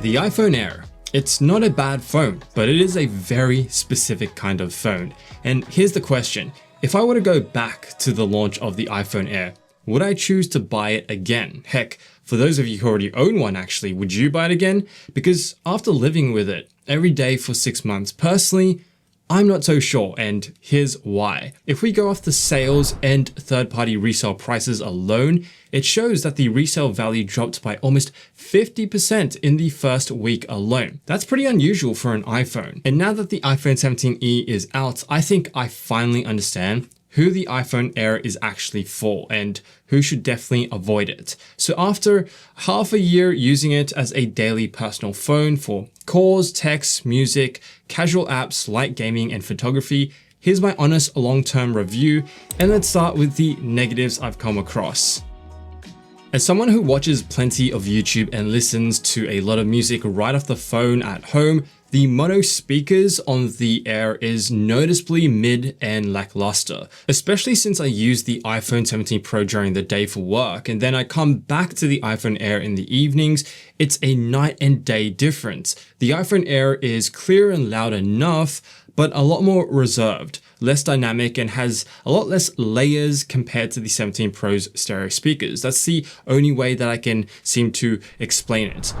the iPhone Air. It's not a bad phone, but it is a very specific kind of phone. And here's the question. If I were to go back to the launch of the iPhone Air, would I choose to buy it again? Heck, for those of you who already own one actually, would you buy it again? Because after living with it every day for 6 months, personally, I'm not so sure, and here's why. If we go off the sales and third-party resale prices alone, it shows that the resale value dropped by almost 50% in the first week alone. That's pretty unusual for an iPhone. And now that the iPhone 17e is out, I think I finally understand who the iPhone Air is actually for and who should definitely avoid it. So after half a year using it as a daily personal phone for calls, texts, music, casual apps like gaming and photography, here's my honest long-term review, and let's start with the negatives I've come across. As someone who watches plenty of YouTube and listens to a lot of music right off the phone at home, the mono speakers on the Air is noticeably mid and lackluster, especially since I use the iPhone 17 Pro during the day for work, and then I come back to the iPhone Air in the evenings. It's a night and day difference. The iPhone Air is clear and loud enough, but a lot more reserved, less dynamic, and has a lot less layers compared to the 17 Pro's stereo speakers. That's the only way that I can seem to explain it.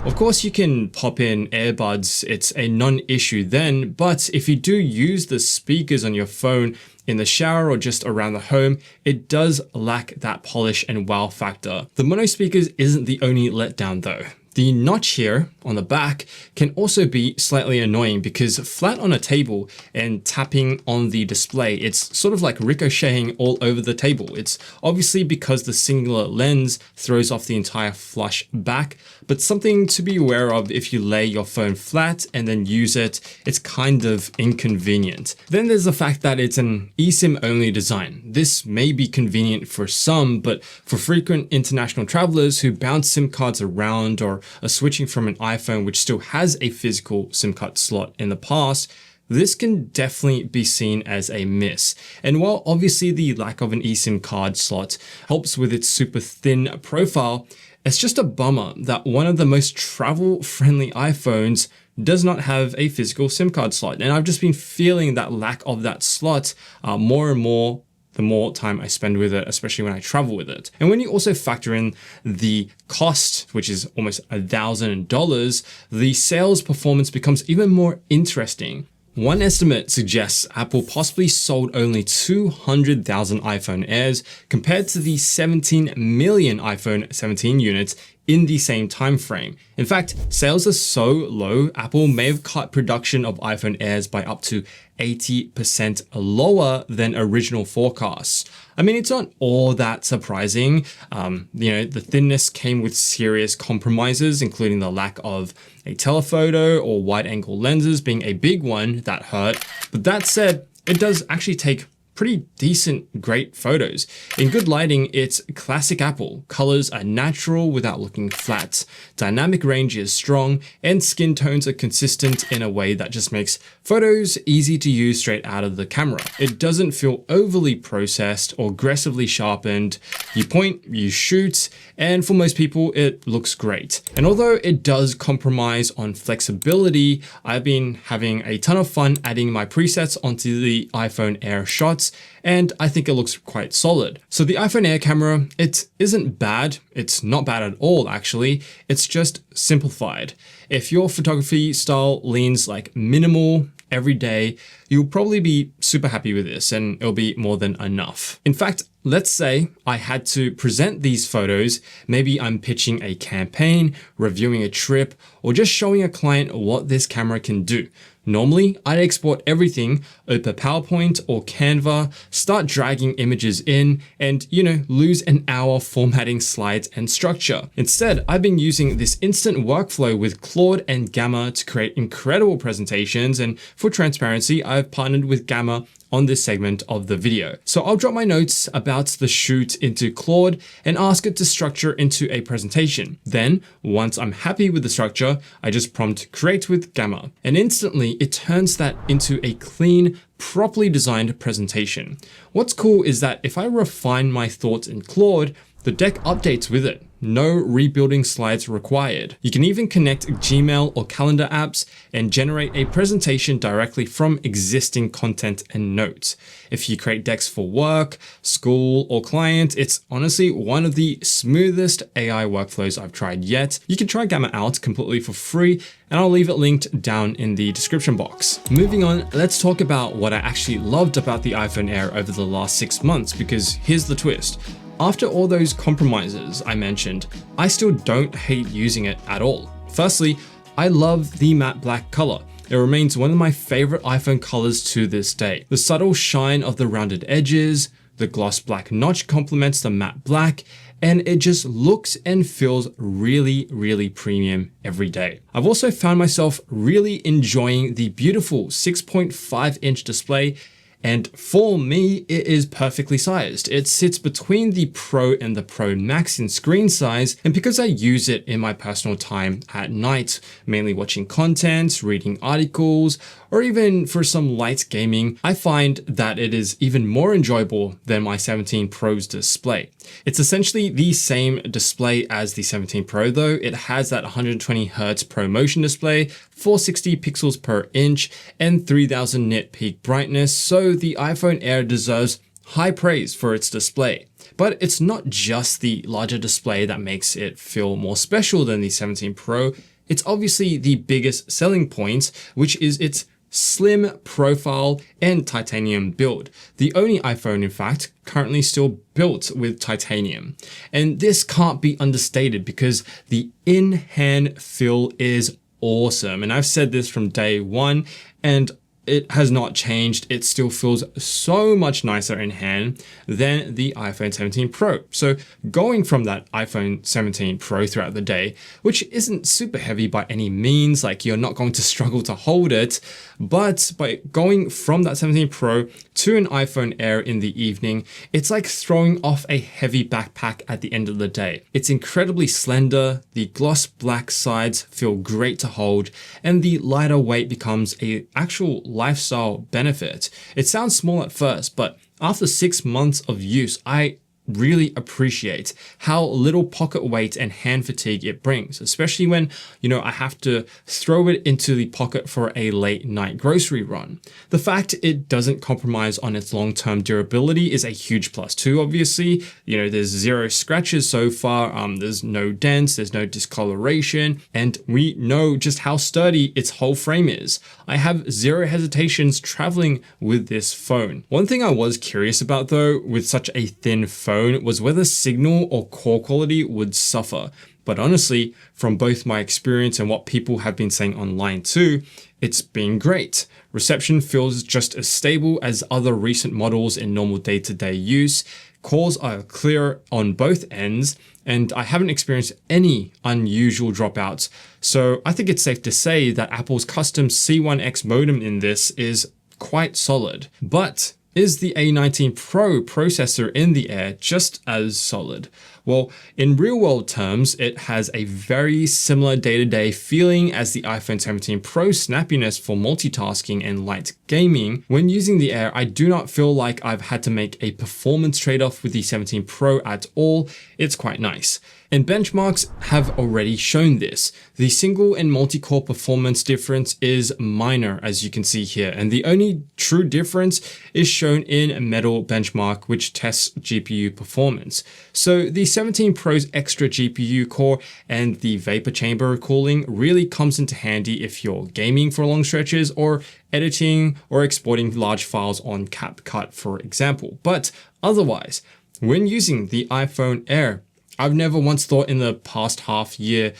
Of course, you can pop in earbuds, it's a non-issue then, but if you do use the speakers on your phone in the shower or just around the home, it does lack that polish and wow factor. The mono speakers isn't the only letdown though. The notch here on the back can also be slightly annoying because flat on a table and tapping on the display, it's sort of like ricocheting all over the table. It's obviously because the singular lens throws off the entire flush back, but something to be aware of if you lay your phone flat and then use it, it's kind of inconvenient. Then there's the fact that it's an eSIM only design. This may be convenient for some, but for frequent international travelers who bounce SIM cards around or are switching from an iPhone which still has a physical SIM card slot in the past, this can definitely be seen as a miss. And while obviously the lack of an eSIM card slot helps with its super thin profile, it's just a bummer that one of the most travel-friendly iPhones does not have a physical SIM card slot. And I've just been feeling that lack of that slot more and more the more time I spend with it, especially when I travel with it. And when you also factor in the cost, which is almost $1,000, the sales performance becomes even more interesting. One estimate suggests Apple possibly sold only 200,000 iPhone Airs compared to the 17 million iPhone 17 units in the same time frame. In fact, sales are so low, Apple may have cut production of iPhone Airs by up to 80% lower than original forecasts. I mean, it's not all that surprising. The thinness came with serious compromises, including the lack of a telephoto or wide-angle lenses being a big one that hurt. But that said, it does actually take pretty decent, great photos. In good lighting, it's classic Apple. Colors are natural without looking flat. Dynamic range is strong, and skin tones are consistent in a way that just makes photos easy to use straight out of the camera. It doesn't feel overly processed or aggressively sharpened. You point, you shoot, and for most people, it looks great. And although it does compromise on flexibility, I've been having a ton of fun adding my presets onto the iPhone Air shots, and I think it looks quite solid. So the iPhone Air camera, it isn't bad. It's not bad at all, actually. It's just simplified. If your photography style leans like minimal, every day, you'll probably be super happy with this and it'll be more than enough. In fact, let's say I had to present these photos. Maybe I'm pitching a campaign, reviewing a trip, or just showing a client what this camera can do. Normally, I'd export everything, open PowerPoint or Canva, start dragging images in, and, lose an hour formatting slides and structure. Instead, I've been using this instant workflow with Claude and Gamma to create incredible presentations, and for transparency, I've I've partnered with Gamma on this segment of the video. So I'll drop my notes about the shoot into Claude and ask it to structure into a presentation. Then, once I'm happy with the structure, I just prompt create with Gamma, and instantly it turns that into a clean, properly designed presentation. What's cool is that if I refine my thoughts in Claude, the deck updates with it. No rebuilding slides required. You can even connect Gmail or calendar apps and generate a presentation directly from existing content and notes. If you create decks for work, school, or client, it's honestly one of the smoothest AI workflows I've tried yet. You can try Gamma out completely for free, and I'll leave it linked down in the description box. Moving on, let's talk about what I actually loved about the iPhone Air over the last 6 months, because here's the twist. After all those compromises I mentioned, I still don't hate using it at all. Firstly, I love the matte black color. It remains one of my favorite iPhone colors to this day. The subtle shine of the rounded edges, the gloss black notch complements the matte black, and it just looks and feels really, really premium every day. I've also found myself really enjoying the beautiful 6.5-inch display. And for me, it is perfectly sized. It sits between the Pro and the Pro Max in screen size. And because I use it in my personal time at night, mainly watching content, reading articles, or even for some light gaming, I find that it is even more enjoyable than my 17 Pro's display. It's essentially the same display as the 17 Pro though. It has that 120Hz ProMotion display, 460 pixels per inch, and 3000 nit peak brightness, so the iPhone Air deserves high praise for its display. But it's not just the larger display that makes it feel more special than the 17 Pro. It's obviously the biggest selling point, which is its slim profile and titanium build. The only iPhone, in fact, currently still built with titanium. And this can't be understated because the in-hand feel is awesome. And I've said this from day one, and it has not changed. It still feels so much nicer in hand than the iPhone 17 Pro. So going from that iPhone 17 Pro throughout the day, which isn't super heavy by any means, like you're not going to struggle to hold it, but by going from that 17 Pro to an iPhone Air in the evening, it's like throwing off a heavy backpack at the end of the day. It's incredibly slender, the gloss black sides feel great to hold, and the lighter weight becomes an actual lifestyle benefit. It sounds small at first, but after 6 months of use, I really appreciate how little pocket weight and hand fatigue it brings, especially when, I have to throw it into the pocket for a late night grocery run. The fact it doesn't compromise on its long-term durability is a huge plus too, obviously. There's 0 scratches so far, there's no dents, there's no discoloration, and we know just how sturdy its whole frame is. I have 0 hesitations traveling with this phone. One thing I was curious about though, with such a thin phone, was whether signal or call quality would suffer. But honestly, from both my experience and what people have been saying online too, it's been great. Reception feels just as stable as other recent models in normal day-to-day use. Calls are clear on both ends, and I haven't experienced any unusual dropouts. So I think it's safe to say that Apple's custom C1X modem in this is quite solid. But is the A19 Pro processor in the Air just as solid? Well, in real-world terms, it has a very similar day-to-day feeling as the iPhone 17 Pro snappiness for multitasking and light gaming. When using the Air, I do not feel like I've had to make a performance trade-off with the 17 Pro at all. It's quite nice. And benchmarks have already shown this. The single and multi-core performance difference is minor, as you can see here, and the only true difference is shown in Metal benchmark, which tests GPU performance. So the 17 Pro's extra GPU core and the vapor chamber cooling really comes into handy if you're gaming for long stretches or editing or exporting large files on CapCut, for example. But otherwise, when using the iPhone Air, I've never once thought in the past half year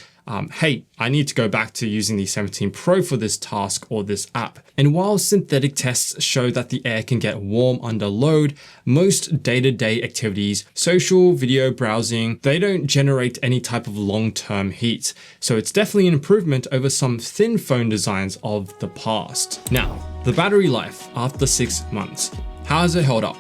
hey, I need to go back to using the 17 Pro for this task or this app. And while synthetic tests show that the Air can get warm under load, most day-to-day activities, social, video browsing, they don't generate any type of long-term heat. So it's definitely an improvement over some thin phone designs of the past. Now, the battery life after 6 months. How has it held up?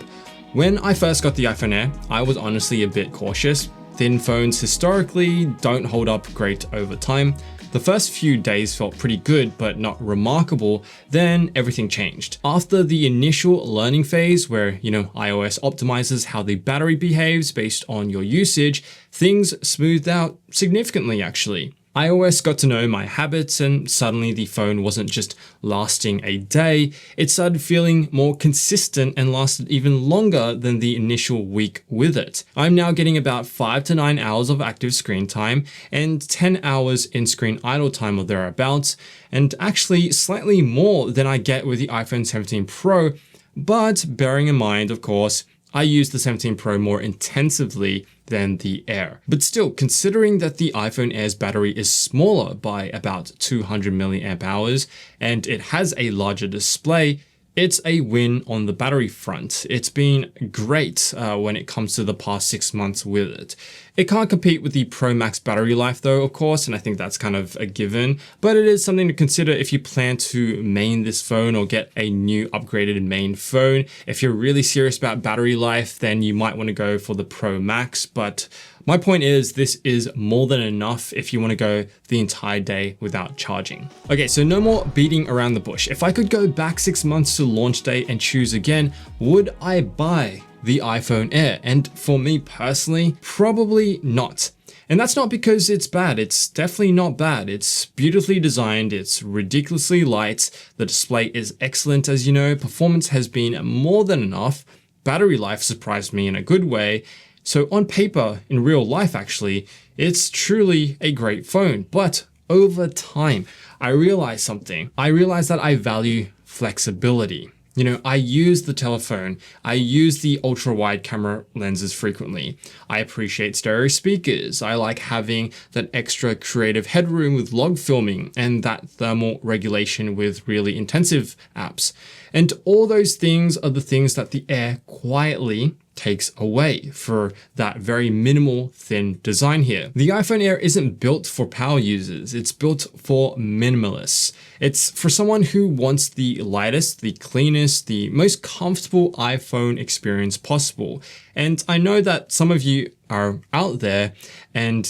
When I first got the iPhone Air, I was honestly a bit cautious. Thin phones historically don't hold up great over time. The first few days felt pretty good, but not remarkable. Then everything changed. After the initial learning phase where, iOS optimizes how the battery behaves based on your usage, things smoothed out significantly actually. iOS got to know my habits and suddenly the phone wasn't just lasting a day, it started feeling more consistent and lasted even longer than the initial week with it. I'm now getting about 5 to 9 hours of active screen time and 10 hours in screen idle time or thereabouts, and actually slightly more than I get with the iPhone 17 Pro, but bearing in mind, of course, I use the 17 Pro more intensively than the Air. But still, considering that the iPhone Air's battery is smaller by about 200 milliamp hours and it has a larger display, it's a win on the battery front. It's been great when it comes to the past 6 months with it. It can't compete with the Pro Max battery life though, of course, and I think that's kind of a given, but it is something to consider if you plan to main this phone or get a new upgraded main phone. If you're really serious about battery life, then you might want to go for the Pro Max, but my point is this is more than enough if you want to go the entire day without charging. Okay, so no more beating around the bush. If I could go back 6 months to launch day and choose again, would I buy the iPhone Air? And for me personally, probably not. And that's not because it's bad. It's definitely not bad. It's beautifully designed. It's ridiculously light. The display is excellent, as you know. Performance has been more than enough. Battery life surprised me in a good way. So on paper, in real life actually, it's truly a great phone. But over time, I realized something. I realized that I value flexibility. I use the telephone, I use the ultra wide camera lenses frequently. I appreciate stereo speakers. I like having that extra creative headroom with log filming and that thermal regulation with really intensive apps. And all those things are the things that the Air quietly takes away for that very minimal thin design here. The iPhone Air isn't built for power users, it's built for minimalists. It's for someone who wants the lightest, the cleanest, the most comfortable iPhone experience possible. And I know that some of you are out there and,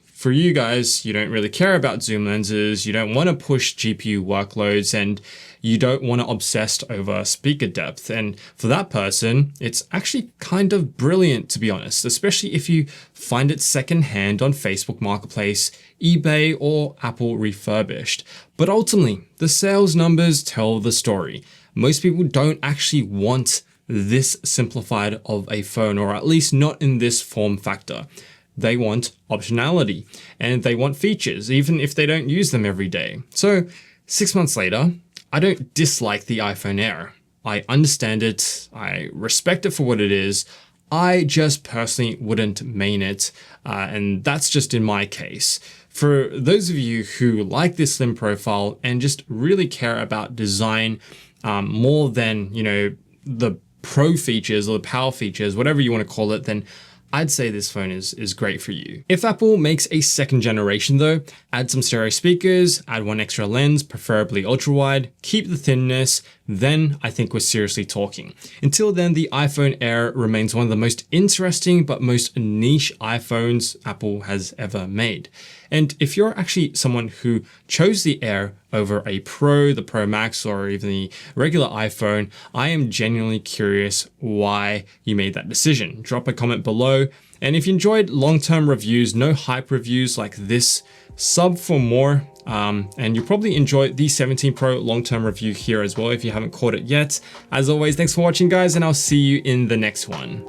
for you guys, you don't really care about zoom lenses, you don't want to push GPU workloads, and you don't want to obsess over speaker depth. And for that person, it's actually kind of brilliant, to be honest, especially if you find it secondhand on Facebook Marketplace, eBay, or Apple refurbished. But ultimately, the sales numbers tell the story. Most people don't actually want this simplified of a phone, or at least not in this form factor. They want optionality and they want features, even if they don't use them every day. So 6 months later, I don't dislike the iPhone Air. I understand it. I respect it for what it is. I just personally wouldn't main it. And that's just in my case. For those of you who like this slim profile and just really care about design more than, the pro features or the power features, whatever you want to call it, then I'd say this phone is great for you. If Apple makes a second generation though, add some stereo speakers, add one extra lens, preferably ultra wide, keep the thinness, then I think we're seriously talking. Until then, the iPhone Air remains one of the most interesting but most niche iPhones Apple has ever made. And if you're actually someone who chose the Air over a Pro, the Pro Max, or even the regular iPhone, I am genuinely curious why you made that decision. Drop a comment below. And if you enjoyed long-term reviews, no hype reviews like this, sub for more. And you'll probably enjoy the 17 Pro long-term review here as well if you haven't caught it yet. As always, thanks for watching guys, and I'll see you in the next one.